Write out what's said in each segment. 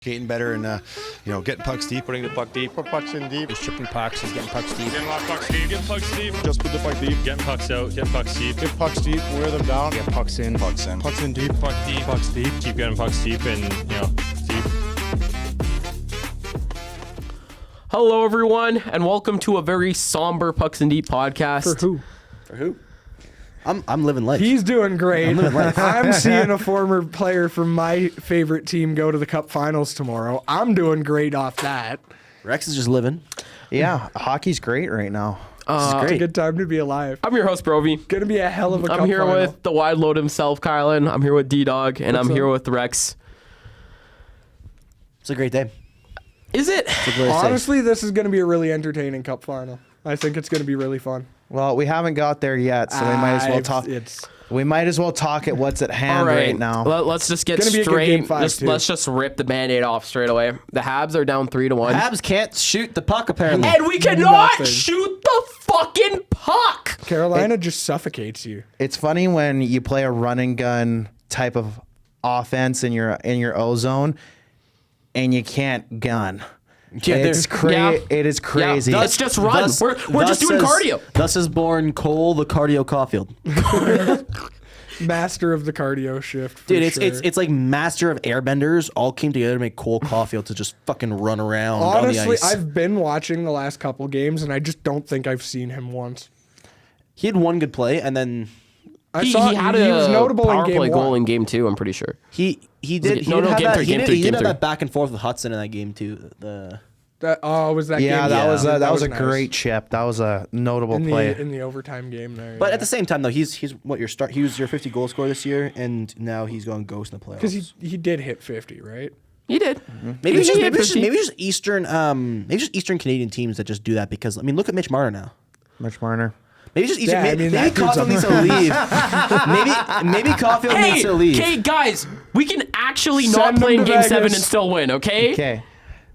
Getting better and getting pucks deep. Putting the puck deep. Put pucks in deep. He's tripping pucks. He's getting pucks deep. Getting a lot of pucks deep. Getting pucks deep. Just put the puck deep. Getting pucks out. Getting pucks deep. Get pucks deep. Wear them down. Get pucks in. Pucks in. Pucks in deep. Puck deep. Pucks deep. Keep getting pucks deep and deep. Hello, everyone, and welcome to a very somber Pucks and Deep podcast. For who? I'm living life. He's doing great. I'm living life. I'm seeing a former player from my favorite team go to the Cup Finals tomorrow. I'm doing great off that. Rex is just living. Yeah, hockey's great right now. This is It's a great. good time to be alive. I'm your host, Brovi. Gonna be a hell of a Cup I'm here Final. with the wide load himself, Kylan. I'm here with D-Dawg, and What's I'm here up? with Rex. It's a great day. Is it? Honestly, this is gonna be a really entertaining Cup Final. I think it's gonna be really fun. Well, we haven't got there yet, so we might as well talk. We might as well talk at what's at hand All right now. Let's just get Gonna be a good straight. game five, too. Let's just rip the Band-Aid off straight away. The Habs are down 3-1. Habs can't shoot the puck, apparently. And we cannot Nothing. shoot the fucking puck. Carolina just suffocates you. It's funny when you play a run and gun type of offense in your O-zone, and you can't gun. Yeah, It's Yeah. It is crazy. Yeah, let's just run. We're just doing cardio. Thus is born Cole the Cardio Caulfield. Master of the cardio shift. For Dude, sure. it's like master of airbenders all came together to make Cole Caulfield to just fucking run around on the honestly, ice. I've been watching the last couple games, and I just don't think I've seen him once. He had one good play, and then He had he a was notable power in game play goal one. in game 2, I'm pretty sure. he did it- he no, did no, have game that three, he game did three, he game did have three. that back and forth with Hudson in that game too. Was that yeah, game? that was a nice. great chip. That was a notable in play. the overtime game there. But at the same time though, he's what your start. He was your 50 goal scorer this year, and now he's going ghost in the playoffs. because he did hit 50, right? He did. Maybe it's He hit just 50. Eastern Canadian teams that just do that because I mean look at Mitch Marner now. Mitch Marner. Maybe just Eastern. Yeah, I mean, maybe that dude's Caulfield needs to leave. maybe Caulfield needs to leave. Okay, guys, we can actually Send not him play in to Game 7 and Vegas. still win, okay? Okay,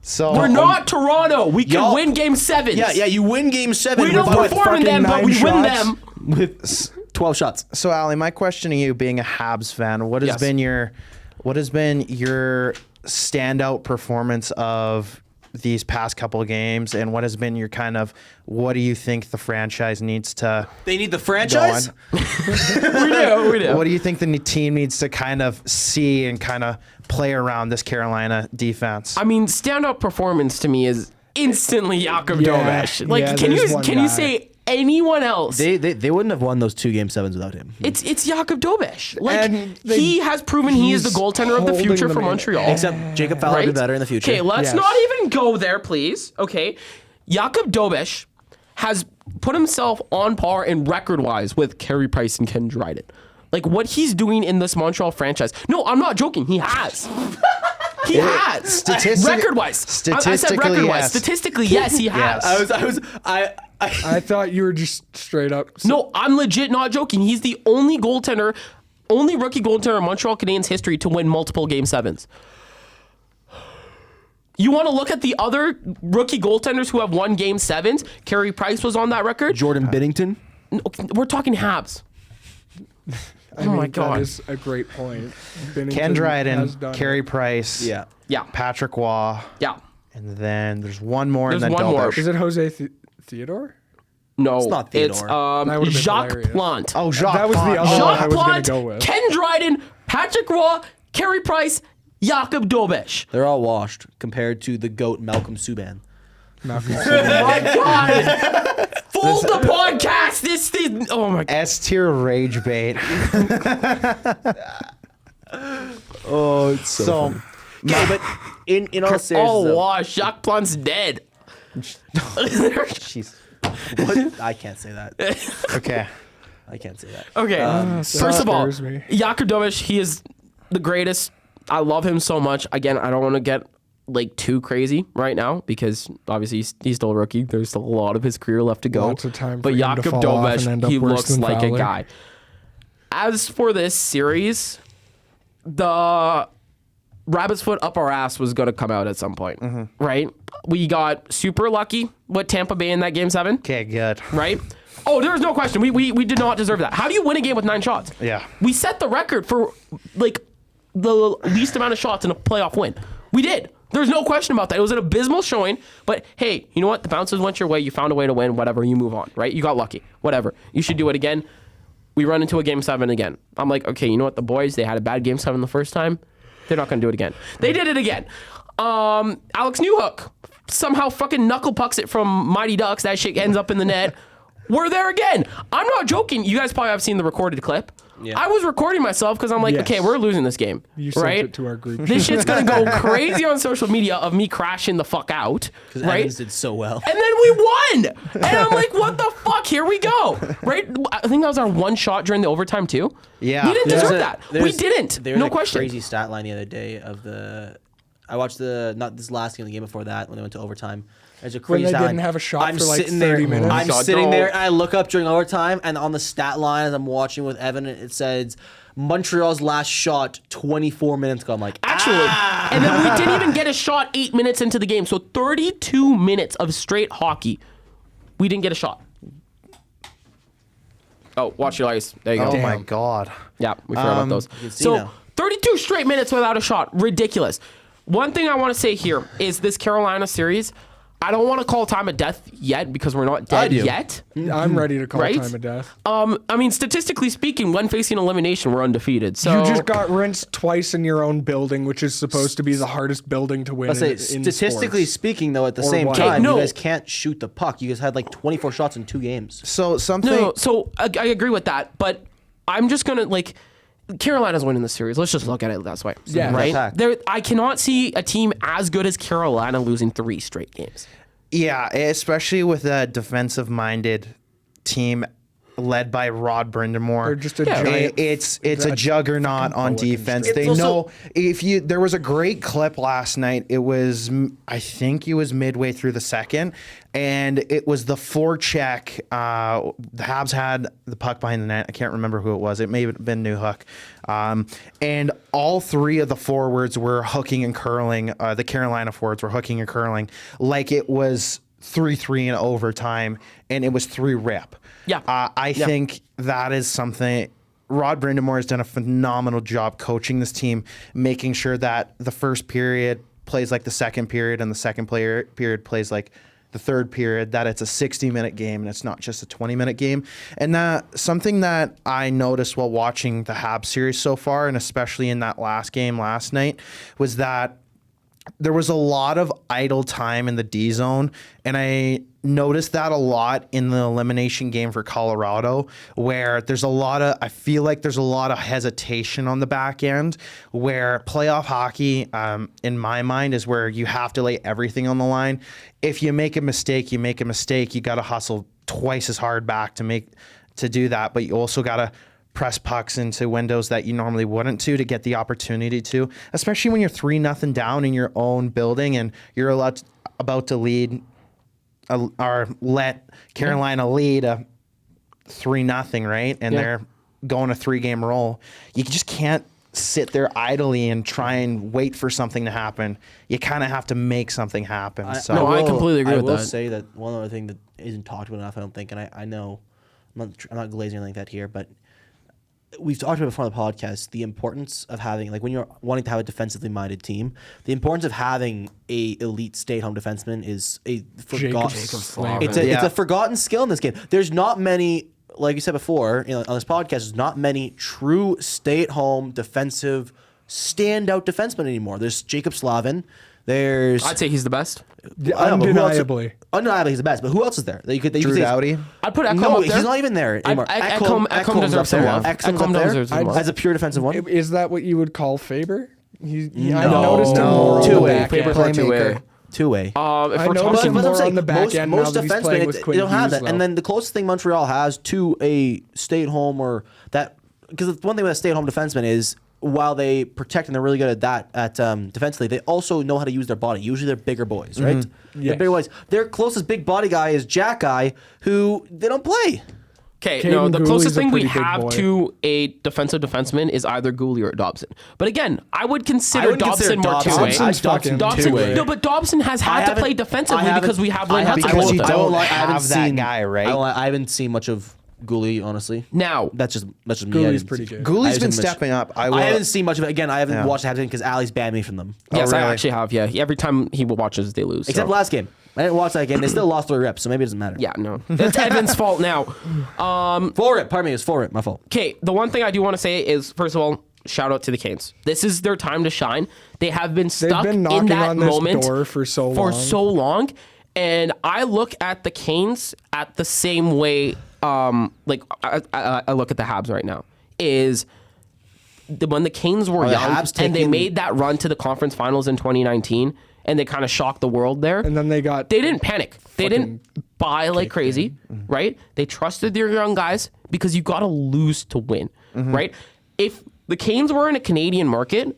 so We're not Toronto. We can Y'all- win Game 7. Yeah, you win Game 7 We don't with perform in them, but we win them. with 12 shots. So, Ali, my question to you, being a Habs fan, what has Yes. been your standout performance of these past couple of games, and what has been your what do you think the franchise needs to They need the go franchise. on? We do. What do you think the team needs to see and play around this Carolina defense? I mean, standout performance to me is instantly Jakub Yeah, Dovesh. Like, yeah, can there's one you guy. say anyone else? They wouldn't have won those 2 Game 7s without him. It's Jakub Dovesh. Like, And he has proven he is the he's goaltender of the holding future them for in. Montreal. Except Jacob Fowler will be better in the future. Okay, let's Yes. not even go there, please. Okay, Jakub Dovesh has put himself on par in record-wise with Carey Price and Ken Dryden. Like, what he's doing in this Montreal franchise. No, I'm not joking. He has. He has. Record-wise. I said Statistically, record-wise. yes. Statistically, yes, he has. I thought you were just straight up. No, I'm legit not joking. He's the only rookie goaltender in Montreal Canadiens history to win multiple Game 7s. You want to look at the other rookie goaltenders who have won Game 7s? Carey Price was on that record. Jordan Binnington. No, we're talking Habs. I mean, my God. that is a great point. Ken Binnington has Dryden, done Carey it. Price, Yeah. Patrick Waugh, Yeah. and then there's one more, There's and then one more. Dovesh. Is it Jose Theodore? No, It's not it's Theodore. That would've been Jacques hilarious. Plante. Oh, Jacques That was the Plante. other one. Jacques I was gonna Plante, go with. Ken Dryden, Patrick Roy, Carey Price, Jakub Dovesh. They're all washed compared to the GOAT Malcolm Subban. Malcolm Oh Subban. my God. Fold the podcast. This thing. Oh my God. S tier rage bait. Oh, it's So, Okay, but in all Oh, seriousness, though, wow. Jacques Plante's dead. jeez. what? I can't say that. Okay. I can't say that. Okay. that First of all, scares me. Jakub Dovesh, he is the greatest. I love him so much. Again, I don't want to get too crazy right now because obviously he's still a rookie. There's still a lot of his career left to go. Lots of time for but him to Jakub fall off and end Dovesh, up he worse looks than like a Fowler. guy. As for this series, the rabbit's foot up our ass was going to come out at some point, right? We got super lucky with Tampa Bay in that Game 7, Okay, good. right? Oh, there was no question. We did not deserve that. How do you win a game with 9 shots? Yeah. We set the record for the least amount of shots in a playoff win. We did. There's no question about that. It was an abysmal showing, but hey, you know what? The bounces went your way. You found a way to win. Whatever, you move on, right? You got lucky. Whatever. You should do it again. We run into a Game 7 again. I'm like, okay, you know what? The boys, they had a bad Game 7 the first time. They're not going to do it again. They did it again. Alex Newhook somehow fucking knuckle pucks it from Mighty Ducks. That shit ends up in the net. We're there again. I'm not joking. You guys probably have seen the recorded clip. Yeah. I was recording myself because I'm like, okay, we're losing this game. You right? sent it to our group. This shit's going to go crazy on social media of me crashing the fuck out. Because right? Evans did so well. And then we won. And I'm like, what the fuck? Here we go. Right? I think that was our one shot during the overtime too. Yeah. We didn't deserve that. We didn't. There was No a question. crazy stat line the other day of the... I watched not this last game, the game before that, when they went to overtime. There's a crazy When they stat didn't line. have a shot I'm for like sitting 30 there, minutes. I'm God, sitting no. there, and I look up during overtime, and on the stat line as I'm watching with Evan, it says Montreal's last shot 24 minutes ago. I'm like, Actually. And then we didn't even get a shot 8 minutes into the game. So 32 minutes of straight hockey. We didn't get a shot. Oh, watch your eyes. There you go. Oh my God. Yeah, we forgot about those. see So now. 32 straight minutes without a shot. Ridiculous. One thing I want to say here is this Carolina series, I don't want to call time of death yet because we're not dead do. yet. I'm ready to call Right? time of death. I mean, statistically speaking, when facing elimination, we're undefeated. So You just got rinsed twice in your own building, which is supposed to be the hardest building to win. Let's say, in statistically sports. speaking, though, at the Or same what? time, no. you guys can't shoot the puck. You guys had like 24 shots in 2 games. So something. No, so I agree with that, but I'm just gonna Carolina's winning the series. Let's just look at it that way. Yeah. right. Attack. I cannot see a team as good as Carolina losing 3 straight games. Yeah, especially with a defensive-minded team led by Rod Brindamore. They're just a Yeah. giant. It's a juggernaut on defense. They also- know there was a great clip last night. It was I think it was midway through the second, and it was the forecheck. The Habs had the puck behind the net. I can't remember who it was. It may have been Newhook. And all 3 of the forwards were hooking and curling. The Carolina forwards were hooking and curling like it was 3-3 in overtime, and it was 3 rip. Yeah. I think that is something. Rod Brindamore has done a phenomenal job coaching this team, making sure that the first period plays like the second period and the second period plays like the third period, that it's a 60-minute game and it's not just a 20-minute game. And that something that I noticed while watching the Habs series so far, and especially in that last game last night, was that there was a lot of idle time in the D zone, and I noticed that a lot in the elimination game for Colorado, where I feel like there's a lot of hesitation on the back end, where playoff hockey, in my mind, is where you have to lay everything on the line. If you make a mistake, you make a mistake. You got to hustle twice as hard back to do that, but you also got to press pucks into windows that you normally wouldn't to get the opportunity to, especially when you're 3-0 down in your own building and you're about to lead or let Carolina lead a 3-0, right? And they're going a 3-game roll. You just can't sit there idly and try and wait for something to happen. You kind of have to make something happen. I completely agree with I will that. say that one other thing that isn't talked about enough, I don't think, and I know I'm not glazing anything like that here, but we've talked about before on the podcast the importance of having, like, when you're wanting to have a defensively minded team, the importance of having a elite stay-at-home defenseman is a forgotten. It's a forgotten skill in this game. There's not many, like you said before, on this podcast, there's not many true stay-at-home defensive standout defensemen anymore. There's Jacob Slavin. I'd say he's the best. Undeniably. Undeniably, he's the best. But who else is there? Drew Doughty. I'd put Ekholm No, up there. he's not even there anymore. Ekholm deserves some love. Ekholm deserves some love. As a pure defensive one. Is that what you would call Faber? I No. noticed him No. more on the Two-way. back Favor's end. not two-way. Two-way. If we're I noticed talking him But more I'm saying on the back end now most that he's playing defensemen, with they Quinn don't have Hughes, that. And though. then the closest thing Montreal has to a stay-at-home or that, because the one thing with a stay-at-home defenseman is, while they protect and they're really good at that defensively, they also know how to use their body. Usually they're bigger boys, right? They're bigger boys. Their closest big body guy is Jack Guy, who they don't play. Okay, Caden no, the Gooley's closest a thing we pretty big have boy. to a defensive defenseman is either Gooley or Dobson. But again, I would consider Dobson more two-way. Dobson's fucking Dobson, no, but Dobson has had to play defensively because we have Lynn Hudson. because you I don't won't lie, I haven't have that seen guy, right? I haven't seen much of Goalie, honestly. Now, That's just me. Goalie's pretty good. Gooley's I been haven't stepping up. I haven't seen much of it. Again, I haven't watched the Habs because Ali's banned me from them. yes, I really? actually have. Yeah, every time he watches, they lose. Except so. last game. I didn't watch that game. They still lost 3 reps, so maybe it doesn't matter. Yeah, no, it's Evan's fault now. Full rip. Pardon me. It was full rip. My fault. Okay, the one thing I do want to say is, first of all, shout out to the Canes. This is their time to shine. They have been stuck been in knocking that on this moment door for so long. And I look at the Canes at the same way. Like I look at the Habs right now. Is when the Canes were the young Habs and they taking- made that run to the conference finals in 2019, and they kind of shocked the world there. And then they didn't panic. They didn't buy like crazy, right? They trusted their young guys because you got to lose to win, right? If the Canes were in a Canadian market,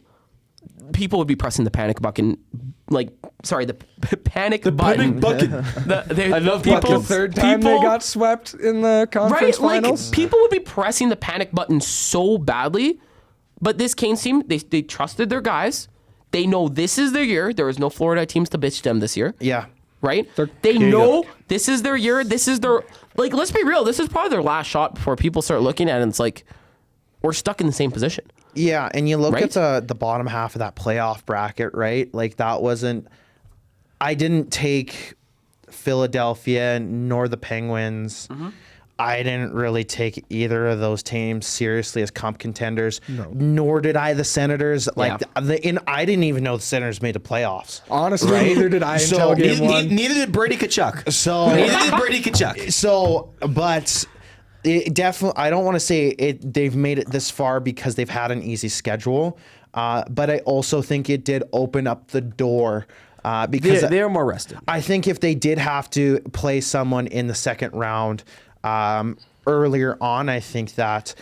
people would be pressing the panic button, the panic button. I love the third time they got swept in the conference finals. Like, people would be pressing the panic button so badly, but this Canes team, they trusted their guys. They know this is their year. There is no Florida teams to bitch them this year. Yeah. Right? They know this is their year. This is their, like, let's be real. This is probably their last shot before people start looking at it and it's like, we're stuck in the same position. Yeah, and you look Right? at the bottom half of that playoff bracket, right? Like that wasn't. I didn't take Philadelphia nor the Penguins. I didn't really take either of those teams seriously as comp contenders. No. Nor did I the Senators. Like I didn't even know the Senators made the playoffs. Honestly, neither did I until game one. Neither did Brady Kachuk. So Neither did Brady Kachuk. So, but it definitely, I don't want to say it. They've made it this far because they've had an easy schedule, but I also think it did open up the door because They're more rested. I think if they did have to play someone in the second round earlier on, I think that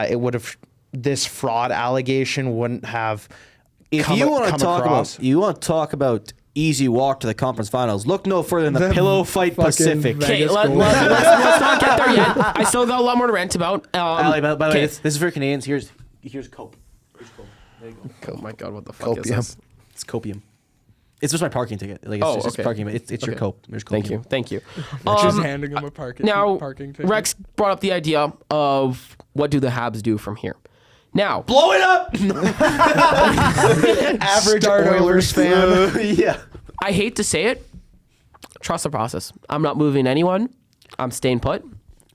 it would have, this fraud allegation wouldn't have. If you want to talk about easy walk to the conference finals, look no further than the Pillow Fight fucking Pacific. Okay, Vegas let's not get there yet. I still got a lot more to rant about. Ali, by the way, okay. this is for Canadians. Here's cope. Here's cope. There you go. Oh my god, what the fuck is this? It's copium. It's just my parking ticket. Like it's just okay. parking. It's your cope. There's copium. Thank you. Just handing him a parking ticket. Rex brought up the idea of what do the Habs do from here. Now, Blow it up. Average Oilers fan. Yeah. I hate to say it, trust the process. I'm not moving anyone. I'm staying put.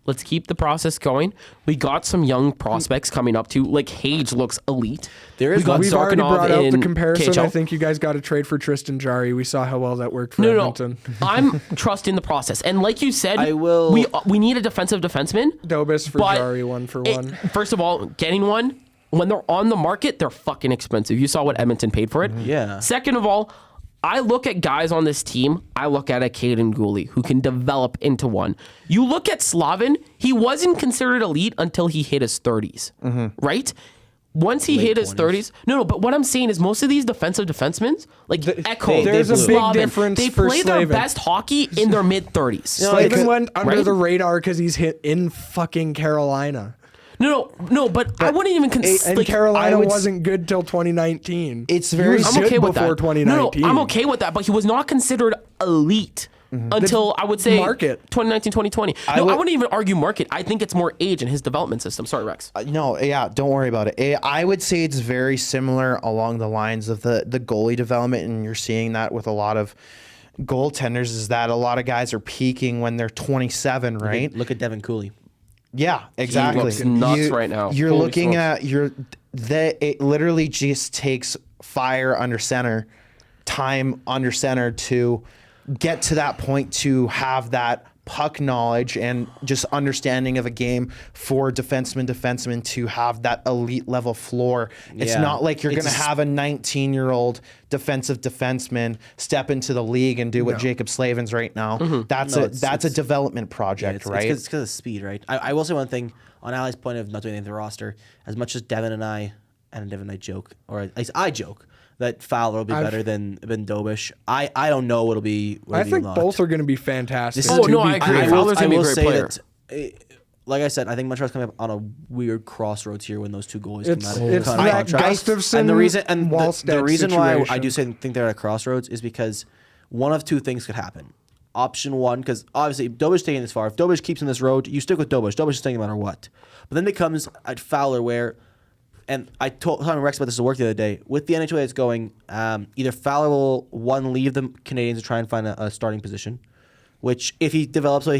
Let's keep the process going. We got some young prospects coming up too. Like Hage looks elite. There is we got We've already Zarkanov brought out the in comparison. KHL. I think you guys got to trade for Tristan Jarry. We saw how well that worked for No. Edmonton. I'm trusting the process. And like you said, I will- we need a defensive defenseman. Dobis for But Jarry, 1 for 1. First of all, getting one, when they're on the market, they're fucking expensive. You saw what Edmonton paid for it. Yeah. Second of all, I look at guys on this team. I look at a Caden Gooley who can develop into one. You look at Slavin, he wasn't considered elite until he hit his 30s, right? Once he hit his 30s. No, but what I'm saying is most of these defensive defensemen, like Echo, there's a big Slavin, difference they for play their Slavin. best hockey in their mid-30s. Slavin went under right? the radar because he's hit in fucking Carolina. No, but I wouldn't even consider. And Carolina wasn't good till 2019. It's very. He was I'm okay good with before that. 2019. No, I'm okay with that, but he was not considered elite until I would say market. 2019, 2020. I wouldn't even argue market. I think it's more age in his development system. Sorry, Rex. No, yeah, don't worry about it. I would say it's very similar along the lines of the goalie development, and you're seeing that with a lot of goaltenders. Is that a lot of guys are peaking when they're 27, right? Look at Devin Cooley. Yeah, exactly. looks nuts right now. You're Holy looking smokes. at it literally just takes fire under center, time under center to get to that point to have that puck knowledge and just understanding of a game for defenseman to have that elite level floor. It's Yeah. not like you're It's going to have a 19-year-old defensive defenseman step into the league and do what Jacob Slavin's right now. That's a development project, right? It's because of speed, right? I will say one thing on Ali's point of not doing anything with the roster. As much as Devin and I joke, or at least I joke, that Fowler will be better than Dobish. I don't know what'll be. I think both are going to be fantastic. Oh, no, I agree. Fowler's going to be a great player. Like I said, I think Montreal's coming up on a weird crossroads here when those two goalies come out of It's that contract. Gustafsson, And the reason Wallstedt why I situation. do think they're at a crossroads is because one of two things could happen. option one, because obviously Dobish taking this far. If Dobish keeps in this road, you stick with Dobish. Dobish is staying no matter what. But then becomes at Fowler where, and I told Rex about this at work the other day, with the NHL that's going, either Fowler will, one, leave the Canadians to try and find a starting position, which if he develops the way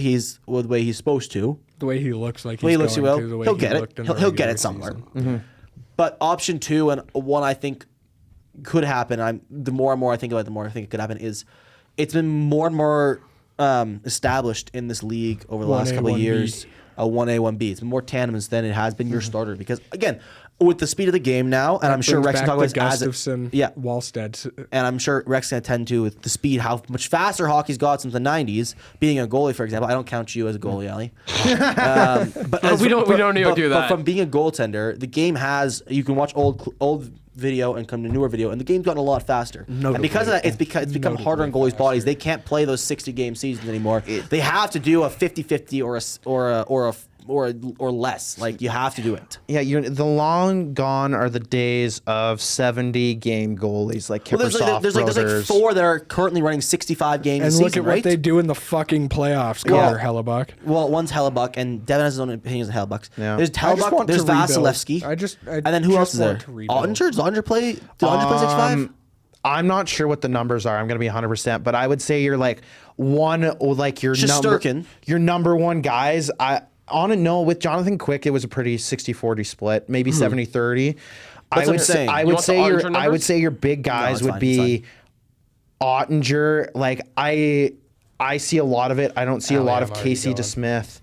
he's supposed to, The way he looks like the way he's he looks, going to, the way he'll he get looked it. in the He'll get regular it somewhere. season. But option two, and one I think could happen, the more and more I think about it, the more I think it could happen, is it's been more and more established in this league over the last 1A, couple of 1B. years. A 1A, 1B. It's been more tandems than it has been your starter. Because, again, with the speed of the game now, and I'm sure Rex can talk about this as Gustafson, yeah. Wallstead. And I'm sure Rex can attend to with the speed, how much faster hockey's got since the 90s. Being a goalie, for example, I don't count you as a goalie, Ali. But we don't need to do that. But from being a goaltender, the game has, you can watch old video and come to newer video, and the game's gotten a lot faster. And because of that, it's become harder on goalies' bodies. They can't play those 60-game seasons anymore. They have to do a 50-50 or less. Like, you have to do it. Yeah, the long gone are the days of 70-game goalies like Well, Kiprusoff there's like brothers. 4 that are currently running 65 games a And season, look at right? what they do in the fucking playoffs, Well- Connor Hellebuyck. Well, one's Hellebuyck, and Devin has his own opinions on Hellebuyck. Yeah. There's I just Hellebuyck, want there's to rebuild. Vasilevsky, I and then who else is just there? want to rebuild. Ottinger? Does Ottinger play 65? I'm not sure what the numbers are. I'm going to be 100%, but I would say you're like Shesterkin. your number one guys. With Jonathan Quick, it was a pretty 60-40 split, maybe 70-30. That's what I'm saying. I You would want the say Ottinger I numbers? would say your big guys it's would fine, be Ottinger. Like I see a lot of it. I don't see a lot of I'm already Casey going. DeSmith.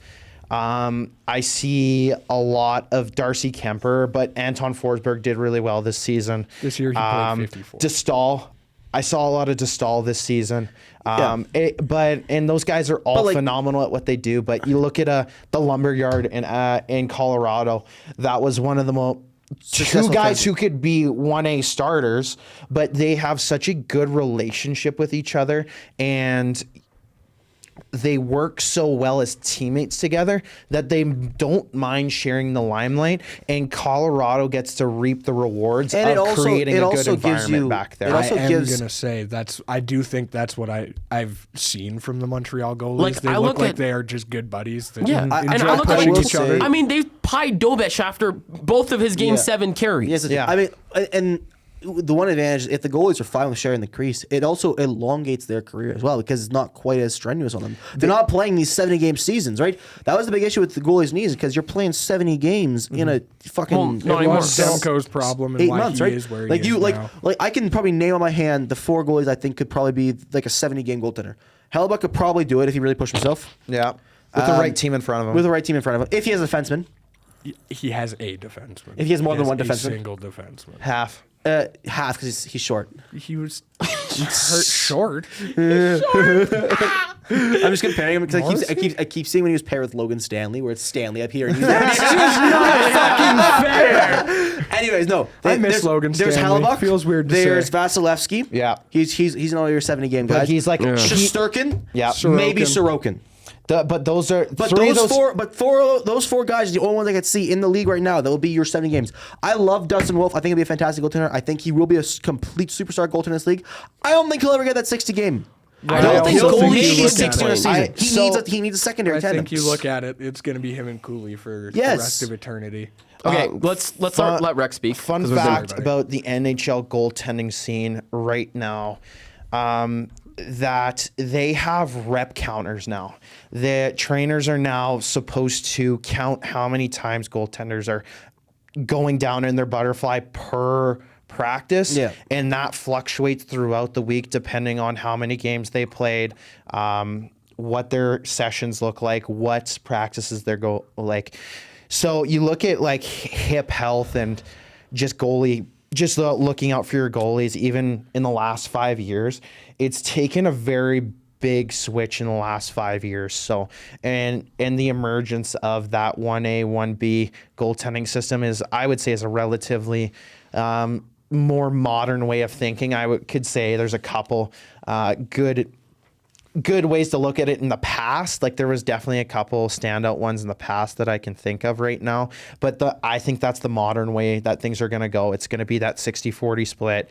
I see a lot of Darcy Kemper, but Anton Forsberg did really well this season. This year he played 54. DeStahl. I saw a lot of DeStahl this season. And those guys are all phenomenal at what they do. But you look at the Lumberyard in Colorado, that was one of the most two guys who could be 1A starters, but they have such a good relationship with each other, and they work so well as teammates together that they don't mind sharing the limelight, and Colorado gets to reap the rewards And of creating a good environment back there. also I am gives- gonna say I do think that's what I've seen from the Montreal goalies. Like, they I look look like at- they are just good buddies. That Yeah, enjoy and I look pushing at each other. I mean, they pied Dobish after both of his Game 7 carries. Yes, Yeah. I mean, and the one advantage, if the goalies are fine with sharing the crease, it also elongates their career as well because it's not quite as strenuous on them. They're not playing these 70-game seasons, right? That was the big issue with the goalies' knees because you're playing 70 games in a fucking Well, not anymore. was Demko's problem and 8 why months, he right? is where like he you, is like, now. like I can probably name on my hand the 4 goalies I think could probably be like a 70-game goaltender. Hellebuyck could probably do it if he really pushed himself Yeah, with the right team in front of him. with the right team in front of him. If he has a defenseman, He has a defenseman. If he has more than one a defenseman. single defenseman. half. half because he's short. He was hurt short. I'm just comparing him because I keep seeing when he was paired with Logan Stanley, where it's Stanley up here. And he's Anyways, no. I miss there's- Logan There's Stanley. Hellebuyck. Feels weird to There's say. Vasilevsky. Yeah. He's in all your 70-game guys. But he's like Shesterkin. Yeah. Maybe Sorokin. But those are But three of those four guys are the only ones I could see in the league right now that will be your 70 games. I love Dustin Wolf. I think he'll be a fantastic goaltender. I think he will be a complete superstar goaltender in this league. I don't think he'll ever get that 60 game. I don't think He'll goalies think should you be look Six at in a it. season. He needs a secondary I tandem. think you look at it, it's going to be him and Cooley for Yes. the rest of eternity. Okay, let's let Rex speak. Fun 'cause we've been- fact about the NHL goaltending scene right now, that they have rep counters now. The trainers are now supposed to count how many times goaltenders are going down in their butterfly per practice. Yeah. And that fluctuates throughout the week depending on how many games they played, what their sessions look like, what practices they're like. So you look at like hip health and just looking out for your goalies, even in the last 5 years, it's taken a very big switch in the last 5 years. So, and the emergence of that 1A, 1B goaltending system I would say is a relatively more modern way of thinking. Could say there's a couple good ways to look at it in the past. Like there was definitely a couple standout ones in the past that I can think of right now. But I think that's the modern way that things are going to go. It's going to be that 60-40 split.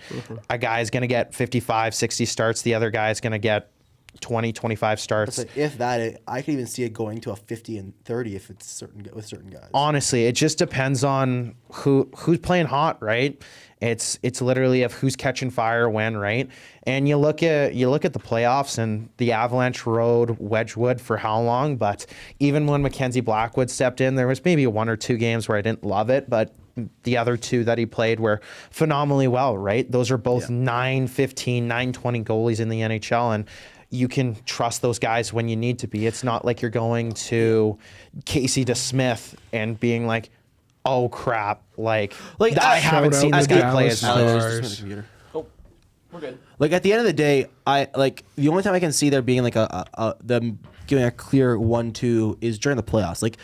A guy's going to get 55, 60 starts. The other guy's going to get 20, 25 starts. So if that, I could even see it going to a 50 and 30 if it's with certain guys. Honestly, it just depends on who's playing hot, right? It's literally of who's catching fire when, right? And you look at the playoffs, and the Avalanche rode Wedgwood for how long? But even when Mackenzie Blackwood stepped in, there was maybe 1 or 2 games where I didn't love it, but the other 2 that he played were phenomenally well, right? Those are both 9-15, 9-20 goalies in the NHL, and you can trust those guys when you need to be. It's not like you're going to Casey DeSmith and being like, oh crap, like I haven't seen this guy play as much. Oh, we're good. Like at the end of the day, the only time I can see there being like them giving a clear 1-2 is during the playoffs. Like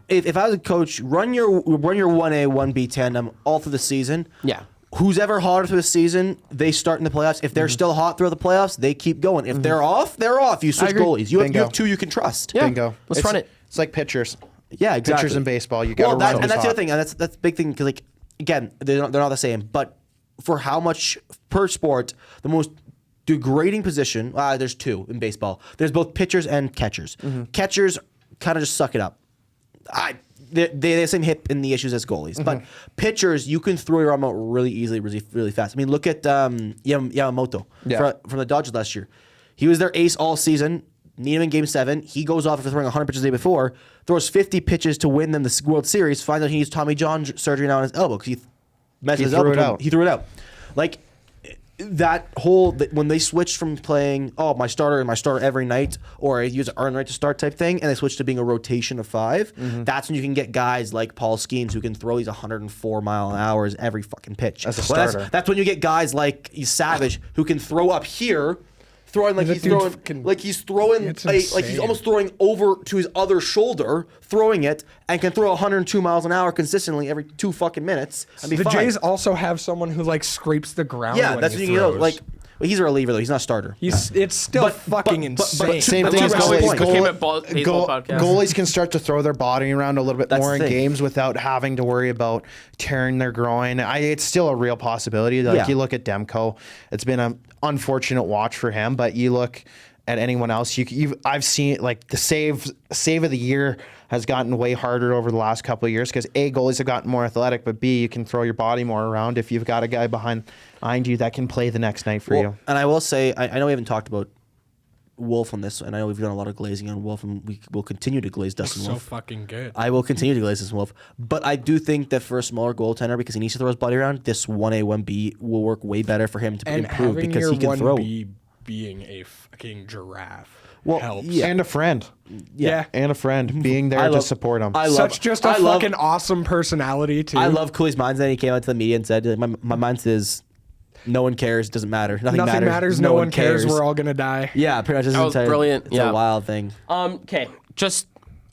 if I was a coach, run your 1A 1B tandem all through the season. Yeah. Who's ever hotter through the season, they start in the playoffs. If they're still hot throughout the playoffs, they keep going. If they're off, they're off. You switch agree. goalies. You Bingo. have 2 you can trust. Yeah. Bingo. Let's run it. It's like pitchers. Yeah, exactly. Pitchers in baseball, you got to run and those that's the hot. other thing, and that's the big thing because like again, they're not the same. But for how much per sport, the most degrading position, there's 2 in baseball. There's both pitchers and catchers. Catchers kind of just suck it up. They have the same hip in the issues as goalies, but pitchers, you can throw your arm out really easily, really fast. I mean, look at Yamamoto from the Dodgers last year. He was their ace all season. Need him in Game 7. He goes off after throwing 100 pitches the day before, throws 50 pitches to win them the World Series, finds out he needs Tommy John surgery now on his elbow because he messed his elbow. He threw it out. Like, when they switched from playing my starter every night, or I use an earn right to start type thing, and they switched to being a rotation of 5, that's when you can get guys like Paul Skeens who can throw these 104 mile an hours every fucking pitch. As a starter. That's when you get guys like Savage who can throw up here, throwing like he's almost throwing over to his other shoulder, throwing it, and can throw 102 miles an hour consistently every 2 fucking minutes. And be The fine. Jays also have someone who like scrapes the ground. Yeah, when that's he what you know. throws. Like, well, he's a reliever though. He's not a starter. It's still fucking insane. Same That's thing as my goalies. point. Became a baseball podcast. Goalies can start to throw their body around a little bit That's more the in thing. games without having to worry about tearing their groin. It's still a real possibility. Like you look at Demko, it's been an unfortunate watch for him, but you look at anyone else, I've seen like the save of the year has gotten way harder over the last couple of years because A, goalies have gotten more athletic, but B, you can throw your body more around if you've got a guy behind you that can play the next night for you. And I will say, I know we haven't talked about Wolf on this, and I know we've done a lot of glazing on Wolf, and we will continue to glaze Dustin so Wolf. fucking good. I will continue to glaze Dustin Wolf, but I do think that for a smaller goaltender, because he needs to throw his body around, this 1A 1B will work way better for him to And improve having because your he can throw. 1B being a fucking giraffe helps. yeah. And a friend. Yeah. And a friend being there to support him. Such just a fucking awesome personality too. I love Cooley's mindset. He came out to the media and said, my mindset is no one cares, doesn't matter. Nothing matters. No one cares. We're all gonna die. Yeah, pretty much. That was brilliant. It's Yeah. a wild thing. Okay,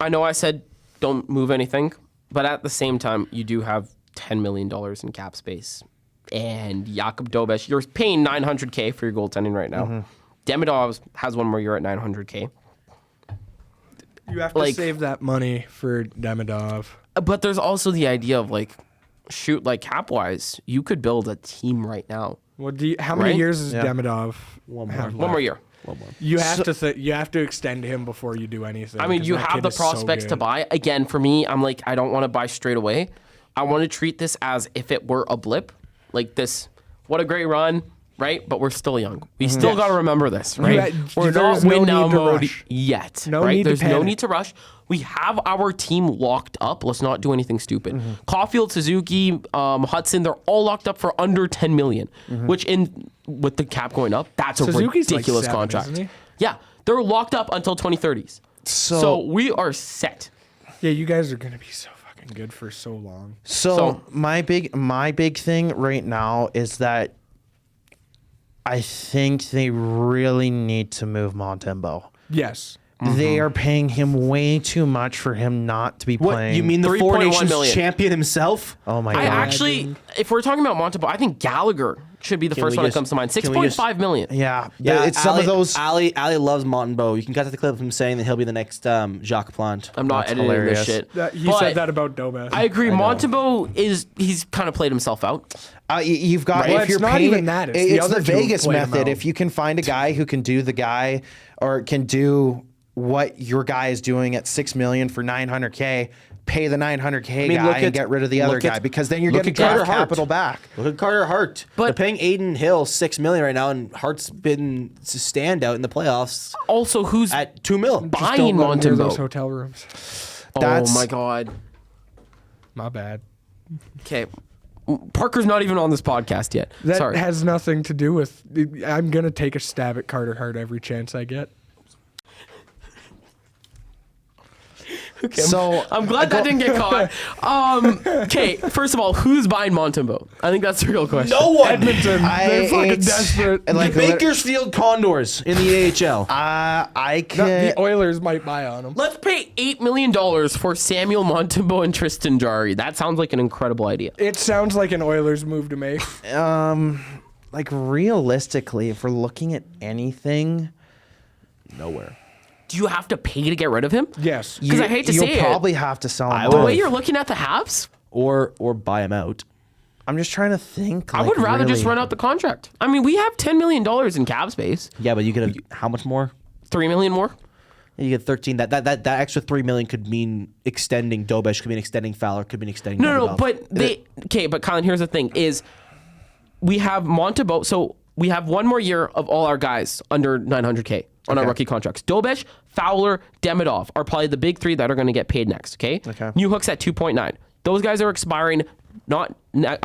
I know I said don't move anything, but at the same time, you do have $10 million in cap space. And Jakub Dobeš, you're paying $900K for your goaltending right now. Demidov has one more year at $900K. You have to save that money for Demidov. But there's also the idea of cap wise, you could build a team right now. Well, how many Right? years is Demidov? One have One more year. You have to you have to extend him before you do anything. I mean, 'cause you that have kid the is so prospects to good. buy. Again, for me, I'm like, I don't want to buy straight away. I want to treat this as if it were a blip. Like this, what a great run, right? But we're still young. We still got to remember this, right? We're not there's no win now need to mode rush. yet, No right? need to There's no panic. need to rush. We have our team locked up. Let's not do anything stupid. Caulfield, Suzuki, Hudson, they're all locked up for under $10 million, which with the cap going up, that's Suzuki's a ridiculous like 7, contract. isn't he? Yeah, they're locked up until 2030s. So we are set. Yeah, you guys are gonna be so fucking good for so long. So my big thing right now is that I think they really need to move Montembeault. Yes. they are paying him way too much for him not to be What playing. you mean the Four 3.1 Nations million. champion himself? Oh my I god! actually, if we're talking about Montembeault, I think Gallagher should be the first we one that just- comes to mind. can we just- 6.5 million. yeah, Yeah, it's some of those. Ali loves Montembeault. You can cut to the clip of him saying that he'll be the next Jacques Plante. I'm not That's editing hilarious. this shit. He But said that about Dobes. I agree. Montembeault he's kind of played himself out. You've got Well, if it's you're not paying, even that, it's It's, the the other two who Vegas played him method. out. If you can find a guy who can do the guy or can do what your guy is doing at $6 million for $900K, pay the $900K mean, look guy and at- get rid of the other look at- guy because then you're look getting at Carter draft Hart. capital back. Look at Carter Hart. But- They're paying Aiden Hill $6 million right now, and Hart's been a standout in the playoffs Also, who's at $2 million. buying Don't let him near those Montembeault? hotel rooms. That's- Oh my god. My bad. Okay. Parker's not even on this podcast yet. That Sorry. has nothing to do with. I'm gonna take a stab at Carter Hart every chance I get. So I'm glad that didn't get caught. Okay, first of all, who's buying Montembeault? I think that's the real question. No one. Edmonton, they're fucking it's- desperate. like, The Bakersfield Condors in the AHL. I The can. Oilers might buy on him. Let's pay $8 million for Samuel Montembeault and Tristan Jarry. That sounds like an incredible idea. It sounds like an Oilers move to make. Like realistically, if we're looking at anything, Nowhere. Do you have to pay to get rid of him? Yes. Because I hate to you'll say probably have to sell him. The off. way you're looking at the Habs, Or buy him out. I'm just trying to think. I would rather just really. run out the contract. I mean, we have $10 million in cap space. Yeah, but you could have how much more? $3 million more. You get 13. That extra $3 million could mean extending Dobesh, could mean extending Fowler, could mean extending. No, Davidoff. but but Kylan, here's the thing: is we have Montembeault, so we have one more year of all our guys under 900K on our rookie contracts. Dobesh, Fowler, Demidov are probably the big three that are going to get paid next. Okay. New Hook's at 2.9. Those guys are expiring not not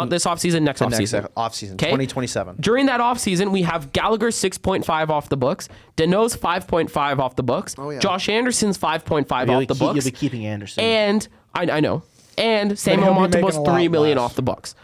this offseason, next offseason. Offseason, 'Kay? 2027. During that offseason, we have Gallagher 6.5 off the books, Deneau's 5.5 off the books, Josh Anderson's 5.5 off the books. You'll be keeping Anderson. And I know. And Samuel he'll be making Montembeault's a lot $3 million less. off the books.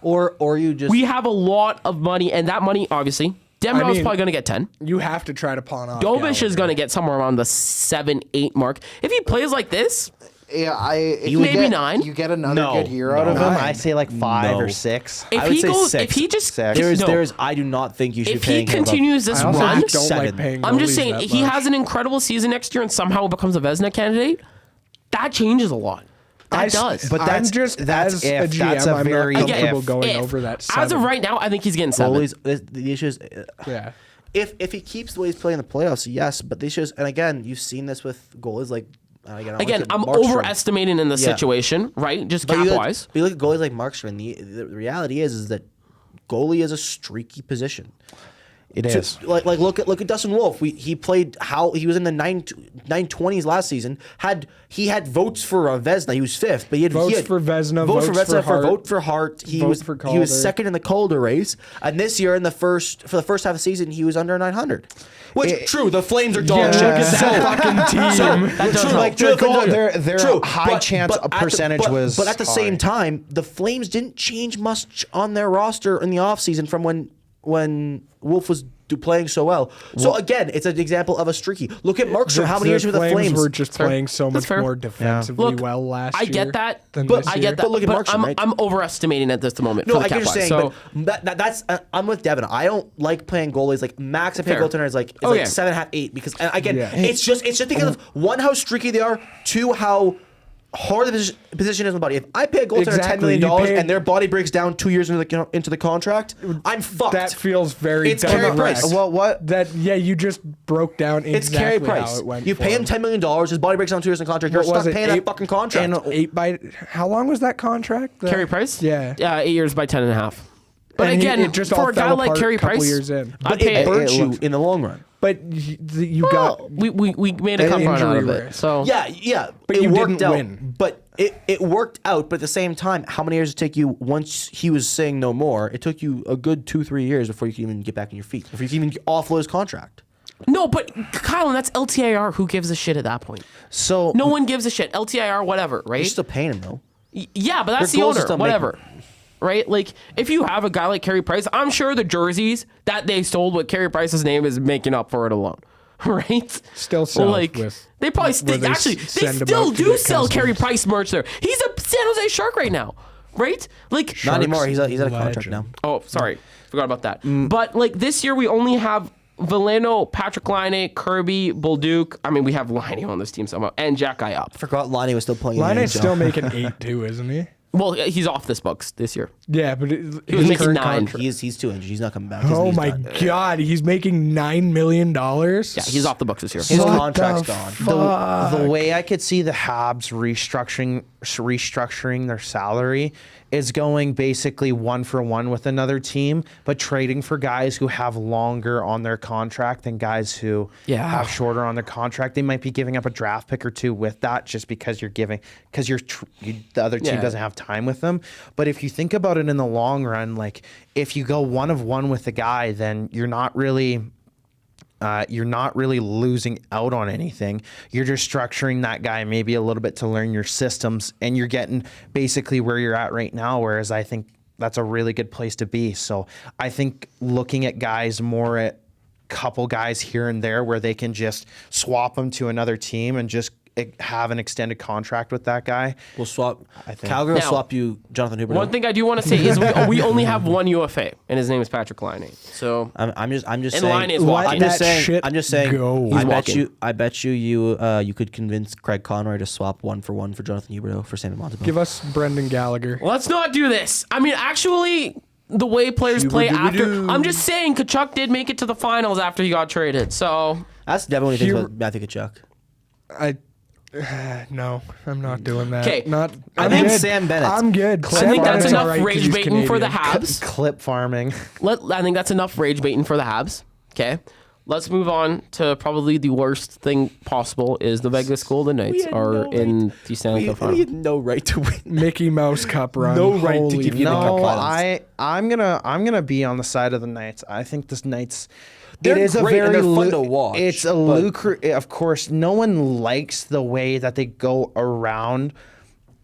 Or you just We have a lot of money, and that money, obviously, Demidov's mean- probably going to get 10. You have to try to pawn off. Dobish Gallagher. is going to get somewhere around the 7-8 mark. If he plays like this, Yeah, if Maybe you get, 9? You get another No, good year out of him. no. I say like 5 No. or 6. if I would he say goes, 6. if he just Six. there's I do not think you should if pay he him above- continues this I also run, don't like 7. paying. I'm just goalies saying that he much. has an incredible season next year and somehow becomes a Vezina candidate. That changes a lot. That does. but that's as a if. GM, That's a I'm very not comfortable if. going If. over that. As of 7. right now, I think he's getting 7. Goalies, the issue is, Yeah. if he keeps the way he's playing in the playoffs, yes. But the issue is, and again, you've seen this with goalies like Again, I'm Markstrom. overestimating in the Yeah. situation, right? Just But cap you look, wise. but you look at goalies like Markstrom. The reality is that goalie is a streaky position. It is. Like look at Dustin Wolf. He played he was in the 920s last season. He had votes for Vezina. He was 5th, but he had Votes had for Vezina, votes votes for Vezina, for Hart, vote for Hart. He vote was for he was Calder. 2nd in the Calder race, and this year for the first half of the season he was under 900. Which true, the Flames are dog Yeah, shit. look at that fucking team. That does True, help. like, Their true, goal- true, their true, high chance at the- percentage was But at the same high. time, the Flames didn't change much on their roster in the offseason from when Wolf was playing so well. So again, it's an example of a streaky. Look at Markstrom. How many years were the Flames? were just playing so much fair. more defensively Look, well last I year. get that, than but this I year. get that. But look at Markstrom, I'm, right? I'm overestimating at this moment. No, for the I get cap what you're wise. saying, but that's I'm with Devin. I don't like playing goalies like max. I pay Fair. goaltender is like Oh, yeah. 7.5, 8 because and again, Yeah. it's just because of one how streaky they are, two how hard the position is in the body. If I pay a goaltender $10 Exactly, million you pay- and their body breaks down 2 years into the contract, I'm fucked. That feels very It's Carey direct. Price. Well, what? You just broke down it's exactly Carey how Price. it went. You for pay him $10 million. His body breaks down 2 years in the contract. You're What was stuck it, paying that fucking contract. How long was that contract? Carey Price? Yeah. 8 years by 10.5. But And again, it just for all a guy fell like apart Carey a couple Price, years in. I'd but pay it burns it you looked- in the long run. But you Well, got we made a couple run out of injury it. risk. So Yeah, But it you worked didn't out. win. But it worked out. But at the same time, how many years did it take you once he was saying no more? It took you a good 2-3 years before you could even get back on your feet. Before you could even offload his contract. no, but Kylan, that's LTIR. Who gives a shit at that point? So No one gives a shit. LTIR, whatever, right? You're still paying him though. Yeah, but that's Their the goals owner. is to make- Whatever. Right? Like, if you have a guy like Carey Price, I'm sure the jerseys that they sold with Carey Price's name is making up for it alone. right? Still sell like with they probably where they actually they send them still out to do get sell Carey customers. Price merch there. He's a San Jose Shark right now, right? Like Not anymore. He's out of contract legend. now. oh, sorry, forgot about that. But like this year, we only have Veleno, Patrick Laine, Kirby, Bolduc. I mean, we have Laine on this team somehow, and Jack Guy up. Forgot Lonnie was still playing. Line in is the still NHL. making 8 too, isn't he? Well, he's off this books this year. Yeah, but He was his making current 9. contract- He's too injured. He's not coming back. His Oh knee's my done. God, he's making $9 million. Yeah, he's off the books this year. His What contract's the gone. The way I could see the Habs restructuring their salary is going basically 1-for-1 with another team, but trading for guys who have longer on their contract than guys who have shorter on their contract. They might be giving up a draft pick or 2 with that, just because the other team doesn't have time with them. But if you think about it in the long run, like if you go 1-of-1 with the guy, then you're not really losing out on anything. You're just structuring that guy maybe a little bit to learn your systems, and you're getting basically where you're at right now. Whereas I think that's a really good place to be. So I think looking at guys more at couple guys here and there where they can just swap them to another team and just have an extended contract with that guy. We'll swap. I think. Calgary will Now, swap you, Jonathan Huberdeau. One thing I do want to say is we only have one UFA, and his name is Patrick Laine. So I'm just and saying. Laine is Let walking. I'm just that saying. shit I'm just saying. go. I He's bet walking. you. I bet you could convince Craig Conroy to swap 1-for-1 for Jonathan Huberdeau for Sam Montebello. Give us Brendan Gallagher. Let's not do this. I mean, actually, the way players play after. I'm just saying, Kachuk did make it to the finals after he got traded. So That's Devin when he thinks Hubert- about Matthew Tkachuk. No, I'm not doing that. 'Kay. Not. I I'm think good. Sam Bennett. I'm good. I Sam think that's Bennett's enough all right 'cause rage he's baiting for the Canadian. Habs. Clip farming. I think that's enough rage baiting for the Habs. Okay. Let's move on to probably the worst thing possible is the Vegas Golden Knights had are no in the Stanley Cup We final. had no right to win. Mickey Mouse Cup run. No right to Holy give you the fuck. cup No, finals. I'm gonna be on the side of the Knights. I think this Knights. They're it is great a and very they're fun to watch, It's a but- lucrative. Of course, no one likes the way that they go around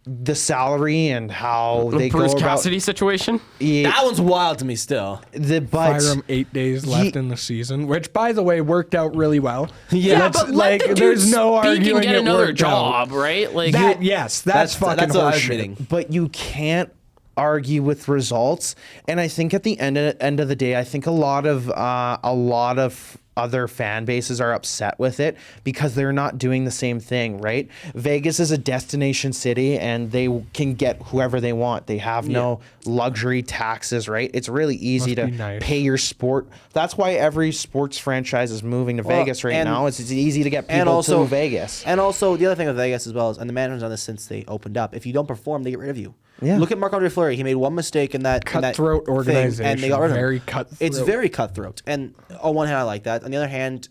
the salary and how The they Bruce go about. Cassidy situation. Yeah, That one's wild to me still. Fire but him 8 days left in the season, which, by the way, worked out really well. Yeah, Let's- but let the dude there's no speak arguing and get it another worked out. job, right? Like Yes, that's fucking that's what I was horseshit. admitting. but you can't argue with results. And I think at the end of the day, I think a lot of other fan bases are upset with it because they're not doing the same thing, right? Vegas is a destination city and they can get whoever they want. They have no luxury taxes, right? It's really easy to Must be nice. pay your sport. That's why every sports franchise is moving to Vegas right and- now. It's easy to get people And also to Vegas. And also the other thing with Vegas as well is, and the management's done this since they opened up. If you don't perform, they get rid of you. Yeah. Look at Marc-Andre Fleury. He made one mistake in that Cutthroat thing, organization. and they got rid of him. Very cutthroat. It's very cutthroat. And on one hand, I like that. On the other hand,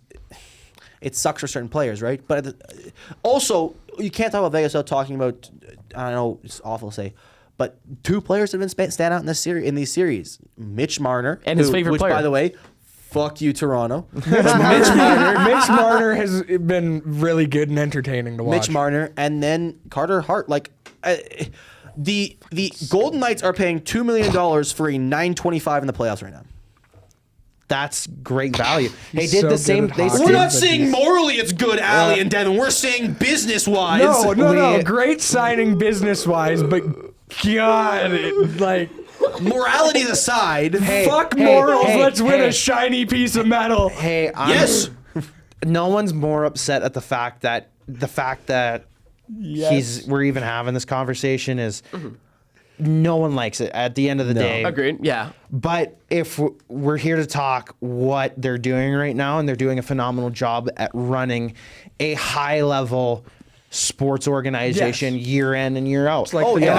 it sucks for certain players, right? But also, you can't talk about Vegas without talking about. I don't know, it's awful to say, but 2 players have been stand out in this series. In these series, Mitch Marner And his favorite which, player. by the way, fuck you, Toronto. Mitch Marner has been really good and entertaining to watch. Mitch Marner, and then Carter Hart. Like the Golden Knights are paying $2 million for a $9.25 in the playoffs right now. That's great value. They He's did so the good same. at They hockey. We're not but saying he's- morally it's good, Ali and Devin. We're saying business wise. No. Great signing business wise, but God, Moralities aside, fuck morals. hey, Let's win hey. a shiny piece of metal. Hey, yes. no one's more upset at the fact that we're even having this conversation is no one likes it at the end of the day. agreed. Yeah. But if we're here to talk what they're doing right now, and they're doing a phenomenal job at running a high level sports organization year in and year out. like And the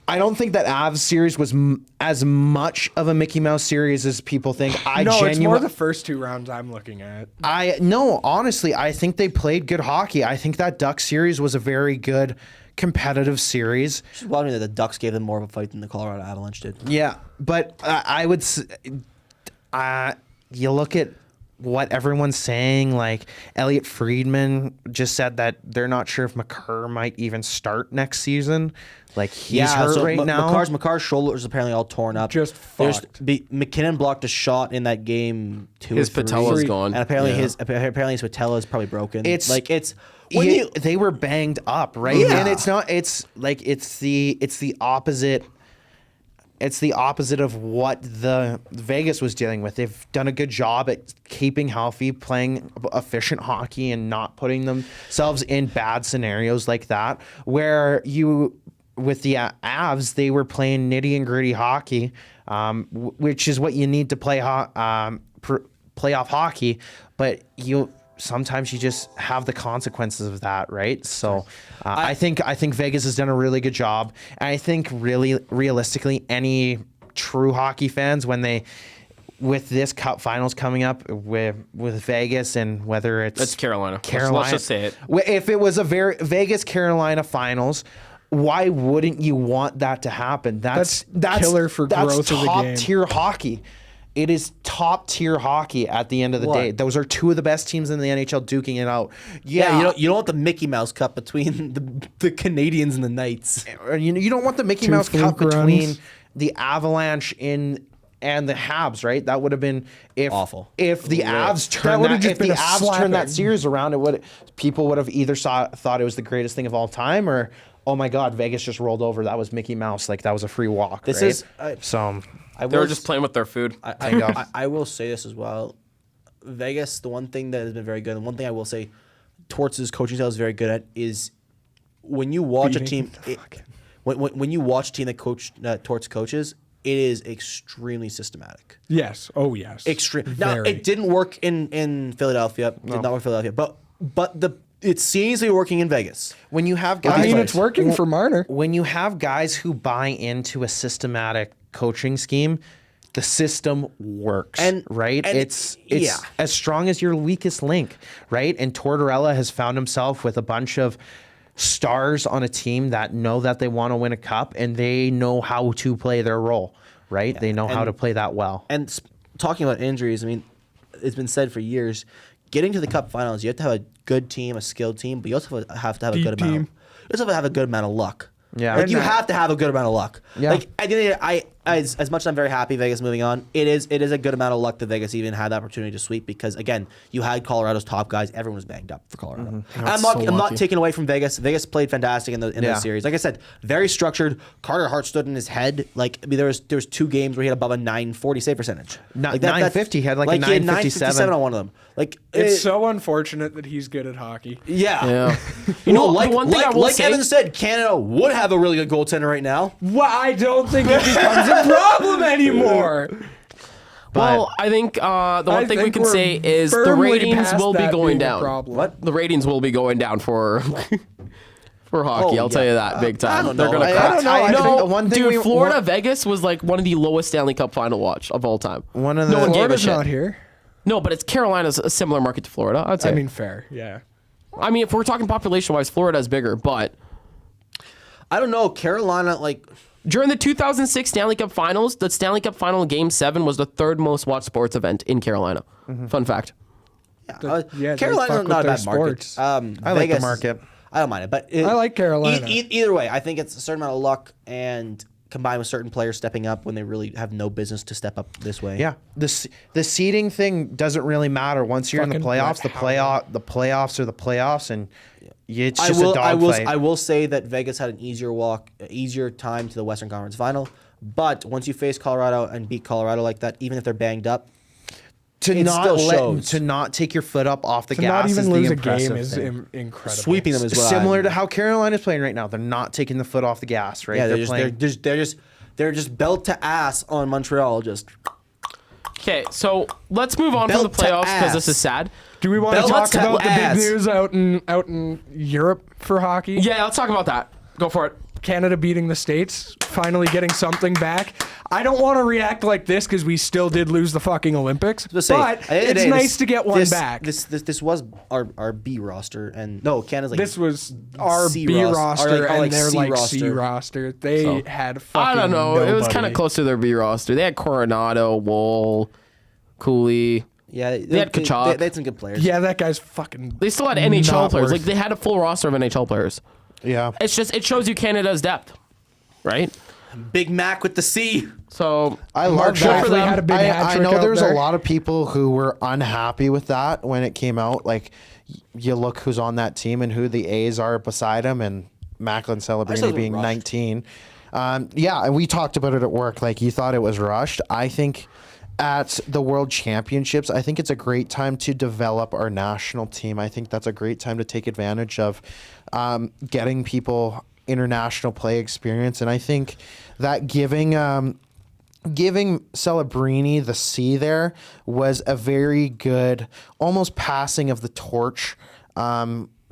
I don't think that Avs series was as much of a Mickey Mouse series as people think. It's more the first 2 rounds I'm looking at. Honestly, I think they played good hockey. I think that Duck series was a very good competitive series. It's wild to me that the Ducks gave them more of a fight than the Colorado Avalanche did. Yeah, but I would. You look at what everyone's saying. Like Elliot Friedman just said that they're not sure if McCarr might even start next season. Like he's hurt right now. McCarr's shoulder is apparently all torn up. Just fucked. McKinnon blocked a shot in that game 2 His or 3. patella's gone. And apparently his patella is probably broken. It's like they were banged up, right? Yeah. And it's not. It's like it's the opposite. It's the opposite of what the Vegas was dealing with. They've done a good job at keeping healthy, playing efficient hockey, and not putting themselves in bad scenarios like that. Where with the Avs, they were playing nitty and gritty hockey, which is what you need to play playoff hockey. But sometimes you just have the consequences of that, right? So I think Vegas has done a really good job. And I think really realistically, any true hockey fans, with this Cup Finals coming up with Vegas, and whether it's Carolina. Carolina, Let's just say it. If it was a Vegas Carolina Finals, why wouldn't you want that to happen? That's killer for growth of the game. Top tier hockey. It is top tier hockey at the end of the day. Those are two of the best teams in the NHL duking it out. Yeah, you don't want the Mickey Mouse Cup between the Canadians and the Knights. You don't want the Mickey Mouse Cup between the Avalanche and the Habs, right? That would have been awful. If the Avs turned that series around, people would have either thought it was the greatest thing of all time, or oh my God, Vegas just rolled over. That was Mickey Mouse. Like that was a free walk. They were just playing with their food. I will say this as well. Vegas, the one thing that has been very good, and one thing I will say Torts' coaching style is very good at, is when you watch a team, when you watch a team that Torts coaches, it is extremely systematic. Yes. Oh, yes. Extreme. Now, it didn't work in Philadelphia. Did not work in Philadelphia. But it seems to be working in Vegas. When you have guys, I mean, it's working for Marner. When you have guys who buy into a systematic coaching scheme, the system works, right? It's as strong as your weakest link, right? And Tortorella has found himself with a bunch of stars on a team that know that they want to win a cup, and they know how to play their role, right? They know how to play that well. And talking about injuries, I mean, it's been said for years, getting to the Cup Finals, you have to have a good team, a skilled team, but you also have to have a good amount. You also have to have a good amount of luck. Yeah, like you have to have a good amount of luck. Yeah. Like at the end of the day, as much as I'm very happy Vegas moving on, it is a good amount of luck that Vegas even had the opportunity to sweep, because again, you had Colorado's top guys. Everyone was banged up for Colorado. I'm not taking away from Vegas. Vegas played fantastic in the series. Like I said, very structured. Carter Hart stood in his head. Like I mean, there was 2 games where he had above a 940 save percentage. Like 950. He had like a 957 on one of them. Like it's so unfortunate that he's good at hockey. Yeah. You know, the one thing I will say, Evan said, Canada would have a really good goaltender right now. Well, I don't think it becomes a problem anymore. Well, I think the one thing we can say is the ratings will be going down. What? The ratings will be going down for for hockey. I'll tell you that big time. I don't They're know. gonna I crash. don't know. Dude, Florida Vegas was like one of the lowest Stanley Cup final watch of all time. No one gave a Florida's shit. not here. No, but it's Carolina's a similar market to Florida. I'd say. I mean, fair. Yeah. I mean, if we're talking population-wise, Florida is bigger, but I don't know. Carolina, like during the 2006 Stanley Cup Finals, the Stanley Cup Final Game 7 was the 3rd most watched sports event in Carolina. Fun fact. Carolina's not a bad market. I like the market. I don't mind it, but I like Carolina. Either way, I think it's a certain amount of luck and combined with certain players stepping up when they really have no business to step up this way. Yeah, the seeding thing doesn't really matter once you're in the playoffs. The playoffs are the playoffs, and it's just a dogfight. I will say that Vegas had an easier time to the Western Conference Final, but once you face Colorado and beat Colorado like that, even if they're banged up, to not take your foot up off the gas. Not even is lose the a game impressive is thing. incredible. Sweeping them as well. Similar to how Carolina's playing right now. They're not taking the foot off the gas, right? Yeah, they're just belt to ass on Montreal. Just okay. So let's move on from the Belt to playoffs because ass. this is sad. Do we want to Belt talk to about the ass. big news out in Europe for hockey? Yeah, let's talk about that. Go for it. Canada beating the States, finally getting something back. I don't want to react like this because we still did lose the fucking Olympics, but it's nice to get one back. This was our B roster, and no, Canada's like This was our C B roster, roster, or and they're C like roster. C roster. They had fucking I don't know. It was kind of nobody. close to their B roster. They had Coronado, Woll, Cooley. Yeah, They had Kachuk. They had some good players. Yeah, that guy's fucking. They still had NHL not players. worth- Like they had a full roster of NHL players. Yeah. It's just it shows you Canada's depth, right? Big Mac with the C. So I Mark love that. Scheifele had a big hat I trick know out there's there. a lot of people who were unhappy with that when it came out. Like, you look who's on that team and who the A's are beside him, and Macklin thought it Celebrini was being rushed. 19. Yeah, and we talked about it at work. Like, you thought it was rushed. I think at the World Championships, I think it's a great time to develop our national team. I think that's a great time to take advantage of getting people international play experience. And I think that giving Celebrini the C there was a very good almost passing of the torch,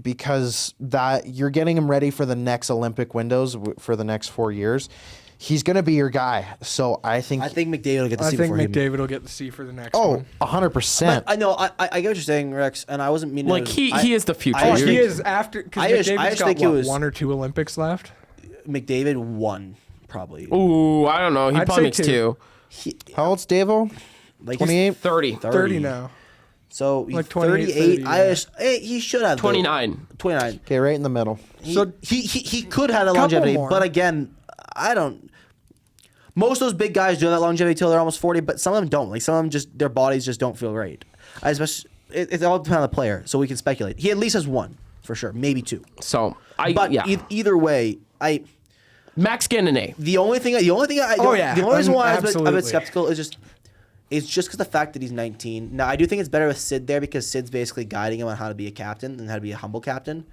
because that you're getting him ready for the next Olympic windows for the next 4 years. He's going to be your guy. So I think McDavid will get the I C think before him. McDavid will get the C for the next oh, one. 100%. I know. I get what you're saying, Rex, and I wasn't meaning like to, he is the future. I Oh, just he think- is after because I just McDavid's got think it what, was- 1 or 2 Olympics left. McDavid won probably. Ooh, I don't know. He I'd probably say makes two. two. How old's Davo? Like 28? 30. 30 now. So Like like 28, 38. 30, yeah. He should have 29. 29. Okay, right in the middle. So He could have the Couple longevity, more. but again, I don't. Most of those big guys do that longevity till they're almost 40, but some of them don't. Like some of them just their bodies just don't feel right. It all depends on the player, so we can speculate. He at least has one for sure, maybe two. So But either way, Max getting an A. the only thing I Oh, yeah. the only reason why I'm a Absolutely. bit skeptical is just because the fact that he's 19. Now I do think it's better with Sid there because Sid's basically guiding him on how to be a captain and how to be a humble captain,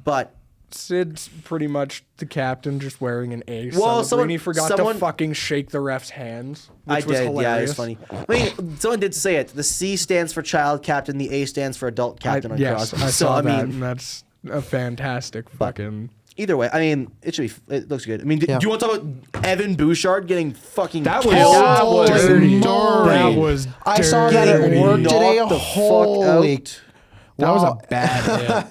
but. Sid's pretty much the captain, just wearing an A. Well, Celebrini forgot someone- to fucking shake the ref's hands, which I was did, hilarious. yeah, it's funny. I mean, someone did say it. The C stands for child captain, the A stands for adult captain on Yes, cross. I So, saw I that, mean, and that's a fantastic fucking. either way, I mean, it looks good. I mean, Yeah. do you want to talk about Evan Bouchard getting fucking That was killed? That was dirty. dirty. That was I saw that dirty. at work today. Knocked the fuck Holy. out. That was Wow. a bad hit.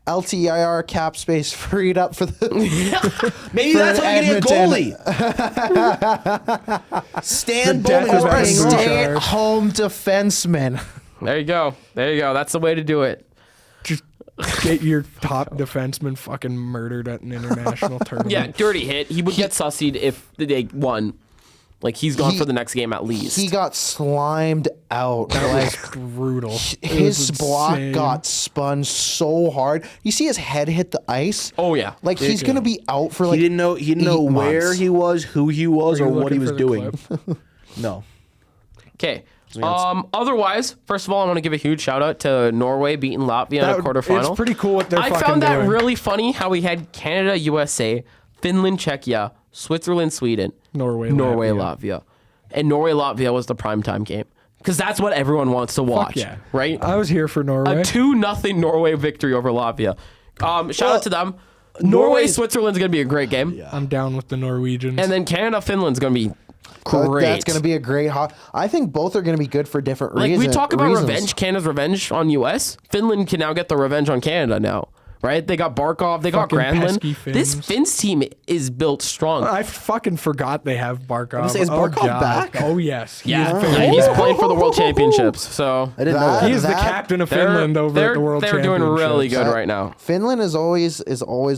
LTIR cap space freed up for the. Maybe For that's why you're getting a Edmonton. goalie. Stan death Bowman of is Or a paying Bouchard. off. stay-at-home defenseman. There you go. There you go. That's the way to do it. Just get your top defenseman fucking murdered at an international tournament. Yeah, dirty hit. He would get sussied if they won. Like he's gone for the next game at least. He got slimed out. That Like was brutal. It his was block insane. got spun so hard. You see his head hit the ice. Oh yeah. Like he's gonna be out for like. He didn't know 8 where months. he was, who he was, Are or you what he looking was for the doing. clip? No. Okay. Otherwise, first of all, I want to give a huge shout out to Norway beating Latvia in a quarterfinal. It's pretty cool what they're I fucking found that doing. really funny how we had Canada, USA, Finland, Czechia, Switzerland, Sweden, Norway, Latvia. And Norway, Latvia was the primetime game. Because that's what everyone wants to watch. yeah. Right? I was here for Norway. A 2-0 Norway victory over Latvia. Shout out to them. Norway, Norway's- Switzerland's going to be a great game. I'm down with the Norwegians. And then Canada, Finland's going to be great. That's gonna be a great hot. I think both are gonna be good for different Like reasons. we talk about revenge, Canada's revenge on US. Finland can now get the revenge on Canada now, right? They got Barkov, they got Fucking Granlund. pesky This Finns. Finns team is built strong. I fucking forgot they have Barkov. say, is Barkov God. back? Oh yes. He yeah, is very he's good. playing for the World Championships. So I didn't know That- that. He is the that- captain of Finland over at the World they're Championships. doing really good right now. Finland is always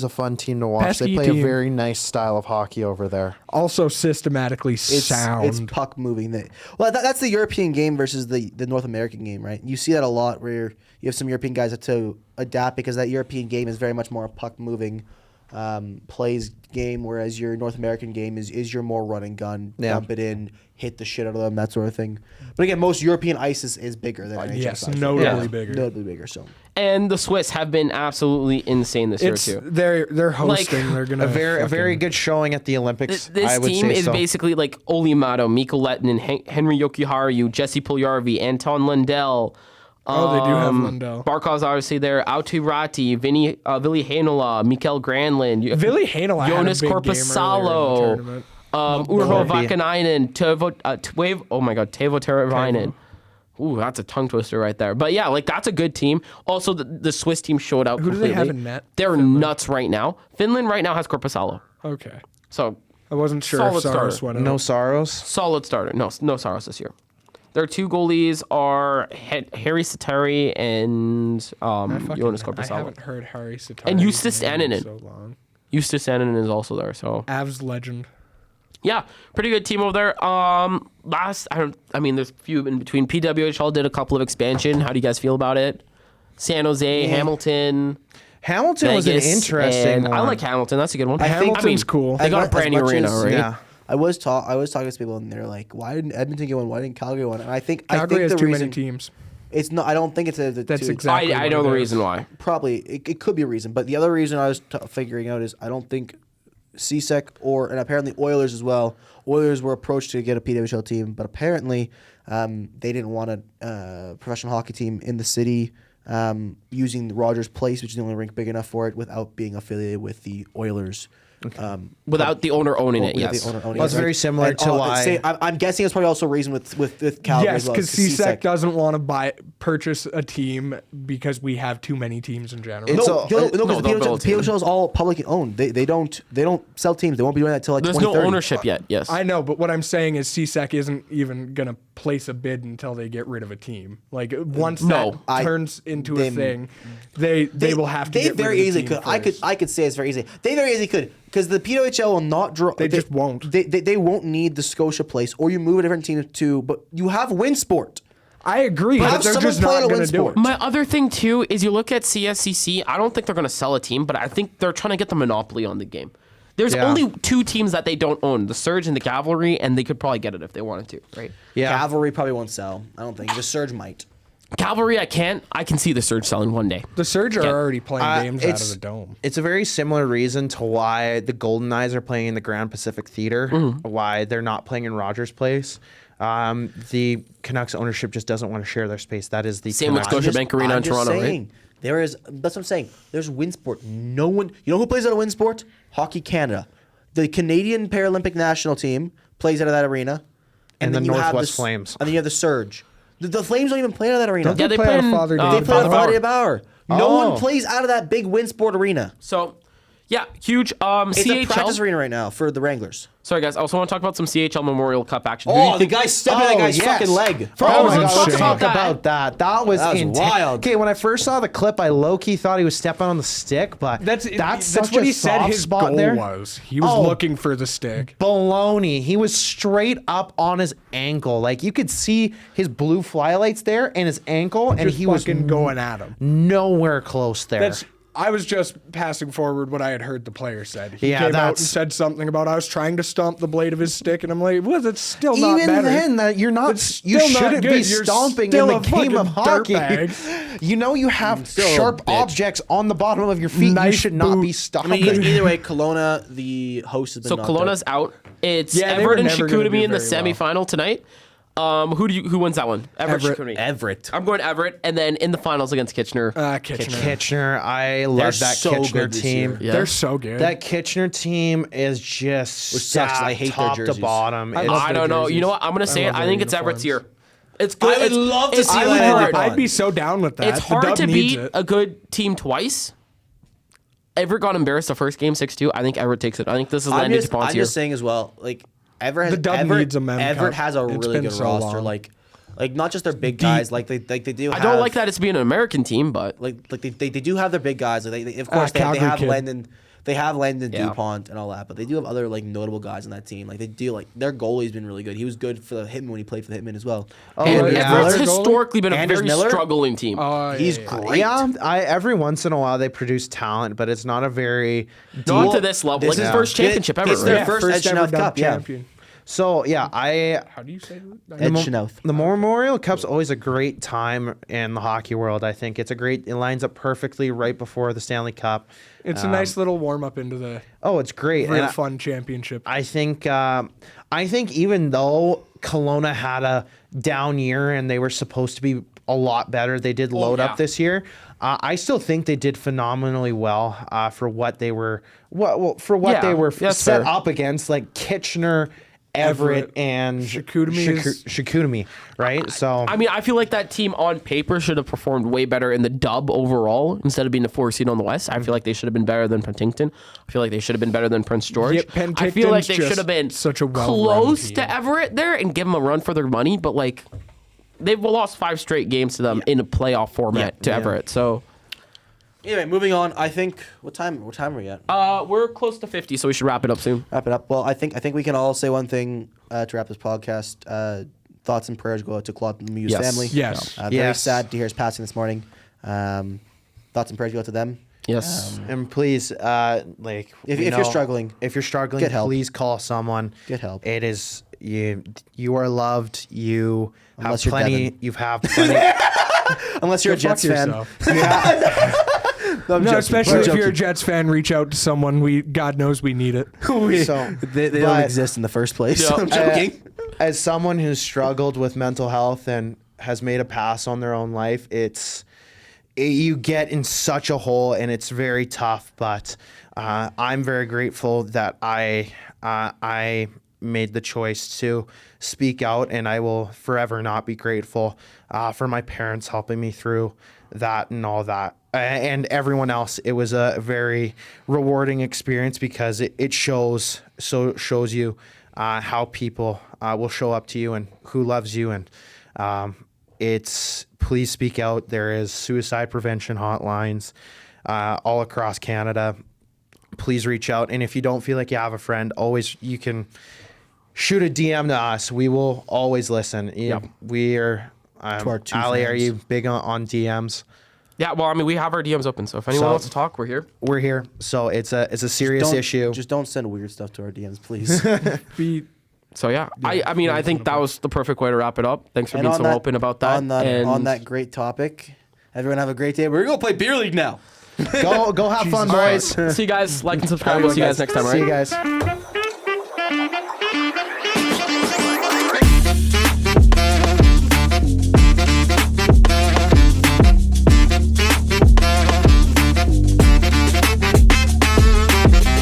a fun team to watch. Pesky They play team. a very nice style of hockey over there. Also systematically sound. It's puck moving. That's the European game versus the North American game, right? You see that a lot where you have some European guys have to adapt because that European game is very much more a puck moving plays game, whereas your North American game is your more run and gun, dump it in, hit the shit out of them, that sort of thing. But again, most European ice is bigger than NHL yes, size. notably Yeah. bigger. Notably bigger. So And the Swiss have been absolutely insane this year It's too. they're hosting. They're gonna A very fucking- good showing at the Olympics. This I would team say is so. basically like Oli Mato, Mikko Lehtinen, Henry Jokiharju, Jesse Puljujarvi, Anton Lundell. Oh, they do have Lundell. Barkov's obviously there. Autu Ratti, Ville Heinola, Mikael Granlund, Ville Heinola had a Jonas big game earlier in the Korpisalo, tournament. Urho Korpi. Vakanainen, Teuvo Teravainen. Ooh, that's a tongue twister right there. But yeah, like that's a good team. Also, the Swiss team showed out Who do completely. they have in net? They're nuts right now. Finland right now has Korpisalo. Okay. So I wasn't sure Solid if Saros starter. went out. No sorrows. solid starter. No Saros this year. Their 2 goalies are Harry Satari and Jonas I Korpisalo. haven't heard Harry Satari. And Eustace Annunen. So long. Eustace Annunen is also there. So Avs legend. yeah, pretty good team over there. There's a few in between. PWHL did a couple of expansion. How do you guys feel about it? San Jose, Hamilton. Hamilton was an Vegas, interesting and one. I like Hamilton. That's a good one. Hamilton's cool. They got a brand new arena, right? Yeah. I was talking to people, and they're like, "Why didn't Edmonton get one? Why didn't Calgary get one?" And I think Calgary has the too reason, many teams. It's not. I don't think it's That's two, exactly. I what know it the is. reason why. Probably it could be a reason, but the other reason I was figuring out is I don't think CSEC and apparently Oilers as well. Oilers were approached to get a PWHL team, but apparently they didn't want a professional hockey team in the city using the Rogers Place, which is the only rink big enough for it, without being affiliated with the Oilers. Without the owner owning it, With yes. the owner owning Well, it's it, right? very similar And, to why. I'm guessing it's probably also a reason with Calgary Yes, as well. because CSEC doesn't want to purchase a team because we have too many teams in general. It's No, a- because they'll build a team. PWHL is all publicly owned. They don't sell teams. They won't be doing that until like There's no 2030. ownership yet, yes. I know, but what I'm saying is CSEC isn't even gonna place a bid until they get rid of a team. Like once No. that turns into they- a thing, they will have to. They get very rid of the easily team could. first. I could say it's very easy. They very easily could because the PWHL will not draw. They just won't. They won't need the Scotia place, or you move a different team to. But you have Winsport. I agree, Have but they're someone just play not to going win to do sport. it. My other thing too is you look at CSCC. I don't think they're going to sell a team, but I think they're trying to get the monopoly on the game. There's Yeah. only 2 teams that they don't own: the Surge and the Cavalry, and they could probably get it if they wanted to, right? Yeah. Cavalry probably won't sell. I don't think the Surge might. Cavalry, I can see the Surge selling one day. The Surge are Yeah. already playing games out of the dome. It's a very similar reason to why the Golden Eyes are playing in the Grand Pacific Theater, why they're not playing in Rogers Place. The Canucks ownership just doesn't want to share their space. That is the Same with Canucks. Scotiabank Arena in Toronto, right? There is. That's what I'm saying. There's Winsport. No one. You know who plays out of Winsport? Hockey Canada. The Canadian Paralympic national team plays out of that arena. And then the you have Northwest Flames. And then you have the Surge. The Flames don't even play out of that arena. Don't Yeah, they they play play out of in, Father uh, David? They play out of Bauer. Friday Bauer. No Oh. one plays out of that big Winsport arena. So, yeah, huge. It's a practice CHL. arena right now for the Wranglers. Sorry, guys. I also want to talk about some CHL Memorial Cup action. Who do Oh, you the think- guy stepped in that guy's fucking leg. Oh Oh, my let's God, talk let's about talk that. about that. That was wild. Okay, when I first saw the clip, I low-key thought he was stepping on the stick, but that's such what a he said soft his spot goal there. was. He was Oh. looking for the stick. Baloney. He was straight up on his ankle. Like you could see his blue flylights there and his ankle, and Just he was fucking going at him. nowhere close there. I was just passing forward what I had heard the player said. He Yeah, came out and that's- said something about I was trying to stomp the blade of his stick, and I'm like, well, that's still not Even better. then, that you're not. It's You still not shouldn't be good. You're stomping in still the a game of fucking hockey. dirtbag. You know you have still a sharp bitch. objects on the bottom of your feet. You Nice should not boot. be I stomping. mean, either way, Kelowna, the host, has been So knocked Kelowna's out. out. It's Yeah, they Everett were and never gonna do Chicoutimi in the very well. semifinal tonight. Who wins that one? Everett. Chicoutimi. Everett. I'm going Everett, and then in the finals against Kitchener. Kitchener. Kitchener, I love They're that so Kitchener good this team. year. Yeah. They're so good. That Kitchener team is just Which sucks 'cause I stacked hate their top to jerseys. bottom. I It's- love I their don't know. You jerseys. know what? I'm gonna say it. love I think their it's Everett's year. uniforms. It's good. I would It's- love to it's see hard. that I'd, Everett. I'd be so down with that. It's The hard Dub to needs beat it. a good team twice. Everett got embarrassed the first game 6-2. I think Everett takes it. I think this is Landy DuPont's I'm year. just saying as well, like Everett has The Dub Everett, needs a Mem Everett Cup. has a It's really been good so roster. long. Like not just their big guys. Like they do. I Have, don't like that it's being an American team, but Like they do have their big guys. Like they of course they Calgary have kid. Landon. They have Landon Yeah. DuPont and all that, but they do have other like notable guys on that team. Like they do like their goalie's been really good. He was good for the Hitman when he played for the Hitman as well. and yeah. Everett's Miller goalie? historically been a Anders very Miller? struggling team. He's yeah. great. Yeah, every once in a while they produce talent, but it's not a very Not deep. to this level. this Like his is- first championship ever. It's their Right? first Ed ever Chinoth Dub Cup, yeah. champion. So yeah, How do you say that? Ed Chinoth. the Memorial Cup's always a great time in the hockey world. I think it's a great. It lines up perfectly right before the Stanley Cup. It's a nice little warm up into the Oh, it's great. real And fun championship. I think even though Kelowna had a down year and they were supposed to be a lot better, they did load yeah. up this year. I still think they did phenomenally well for what they were. Yeah, they were that's set fair. up against, like Kitchener, Everett, Everett. and Chicoutimi Chicoutimi, right? So I mean, I feel like that team on paper should have performed way better in the Dub overall instead of being the 4 seed on the West. I feel like they should have been better than Penticton. I feel like they should have been better than Prince George. Yep, I feel like Penticton's they just should have been such a well-run close team. to Everett there and give them a run for their money, but like they've lost 5 straight games to them in a playoff format to Everett. So anyway, moving on. I think what time are we at? we're close to 50, so we should wrap it up soon. Wrap it up. Well, I think we can all say one thing to wrap this podcast. Thoughts and prayers go out to Claude Lemieux's family. Yes. Very sad to hear his passing this morning. Thoughts and prayers go out to them. Yes. And please, like, If you're struggling, get help. Please call someone. Get help. It is you. You are loved. You Unless have you're plenty. Devin. You have plenty. unless you're a Go Jets fuck fan. yourself. I'm No, joking. especially We're if you're a joking. Jets fan, reach out to someone. God knows we need it. So They don't but- exist in the first place. Yeah. I'm joking. As someone who's struggled with mental health and has made a pass on their own life, you get in such a hole and it's very tough. But I'm very grateful that I made the choice to speak out, and I will forever not be grateful for my parents helping me through that and all that. And everyone else. It was a very rewarding experience because it shows you how people will show up to you and who loves you. And please speak out. There is suicide prevention hotlines all across Canada. Please reach out. And if you don't feel like you have a friend, you can shoot a DM to us. We will always listen. Yep. We are. To our two Ali, are fans. you big on DMs? Yeah, well, I mean, we have our DMs open, so if anyone wants to talk, we're here. We're here. So it's a serious issue. Just don't send weird stuff to our DMs, please. So yeah, I mean, I think that was the perfect way to wrap it up. Thanks for And being on so that- open about that. On that great topic, everyone have a great day. We're gonna go play beer league now. Go have fun, boys. See you guys. Like and subscribe. We'll see you guys next time. All See right? you guys.